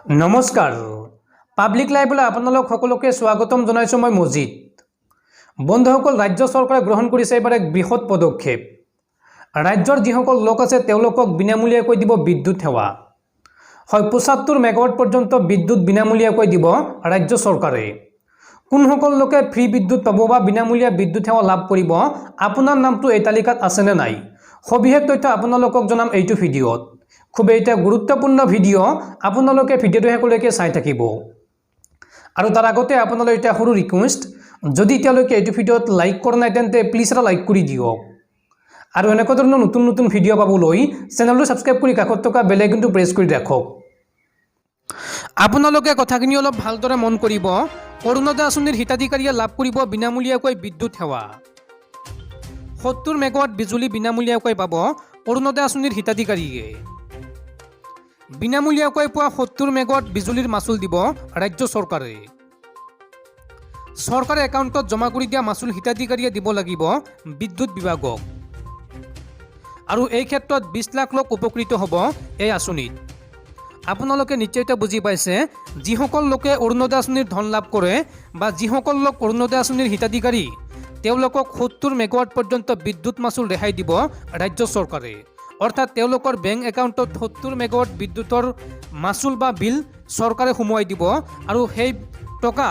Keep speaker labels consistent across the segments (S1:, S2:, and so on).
S1: नमस्कार पाब्लिक लाइभলৈ আপোনালোক সকলোকে স্বাগতম জনাইছো মই মজিদ বন্ধুসকল ৰাজ্য চৰকাৰে গ্ৰহণ কৰিছে এবাৰ এক বৃহৎ পদক্ষেপ ৰাজ্যৰ যিসকল লোক আছে তেওঁলোকক বিনামূলীয়াকৈ দিব বিদ্যুৎ সেৱা হয় ৭৫ মেগাৱাট পৰ্যন্ত বিদ্যুৎ বিনামূলীয়াকৈ দিব ৰাজ্য চৰকাৰে কোনসকল লোকে ফ্ৰী বিদ্যুৎ পাব বা বিনামূলীয়া বিদ্যুৎ সেৱা লাভ কৰিব আপোনাৰ নামটো এই তালিকাত আছে নে নাই সবিশেষ তথ্য আপোনালোকক জনাম এইটো ভিডিঅ'ত খুব এটা গুৰুত্বপূৰ্ণ ভিডিঅ' আপোনালোকে ভিডিঅ'টো শেষলৈকে চাই থাকিব আৰু তাৰ আগতে আপোনালোক এটা সৰু ৰিকুৱেষ্ট যদি তেওঁলোকে এইটো ভিডিঅ'ত লাইক কৰা নাই তেন্তে প্লিজ এটা লাইক কৰি দিয়ক আৰু এনেকুৱা ধৰণৰ নতুন নতুন ভিডিঅ' পাবলৈ চেনেলটো সাবস্ক্ৰাইব কৰি কাষত থকা বেল আইকনটো প্ৰেছ কৰি ৰাখক আপোনালোকে কথাখিনি অলপ ভালদৰে মন কৰিব অৰুণোদয় আঁচনিৰ হিতাধিকাৰীয়ে লাভ কৰিব বিনামূলীয়াকৈ বিদ্যুৎ সেৱা ৭০ মেগাৱাট বিজুলী বিনামূলীয়াকৈ পাব অৰুণোদয় আঁচনিৰ হিতাধিকাৰীয়ে বিনামূলীয়াকৈ পোৱা ৭০ মেগাৱাট বিজুলীৰ মাচুল দিব ৰাজ্য চৰকাৰে চৰকাৰে একাউণ্টত জমা কৰি দিয়া মাচুল হিতাধিকাৰীয়ে দিব লাগিব বিদ্যুৎ বিভাগক আৰু এই ক্ষেত্ৰত ২০ লাখ লোক উপকৃত হ'ব এই আঁচনিত আপোনালোকে নিশ্চয়কৈ বুজি পাইছে যিসকল লোকে অৰুণোদয় আঁচনিৰ ধন লাভ কৰে বা যিসকল লোক অৰুণোদয় আঁচনিৰ হিতাধিকাৰী তেওঁলোকক ৭০ মেগাৱাট পৰ্যন্ত বিদ্যুৎ মাচুল ৰেহাই দিব ৰাজ্য চৰকাৰে অৰ্থাৎ তেওঁলোকৰ বেংক একাউণ্টত ৭০ মেগাৱাট বিদ্যুৎৰ মাচুল বা বিল চৰকাৰে সোমোৱাই দিব আৰু সেই টকা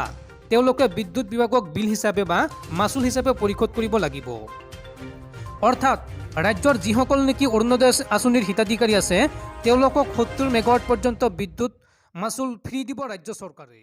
S1: তেওঁলোকে বিদ্যুৎ বিভাগক বিল হিচাপে বা মাচুল হিচাপে পৰিশোধ কৰিব লাগিব অৰ্থাৎ ৰাজ্যৰ যিসকল নেকি অৰুণোদয় আঁচনিৰ হিতাধিকাৰী আছে তেওঁলোকক ৭০ মেগাৱাট পৰ্যন্ত বিদ্যুৎ মাচুল ফ্ৰী দিব ৰাজ্য চৰকাৰে।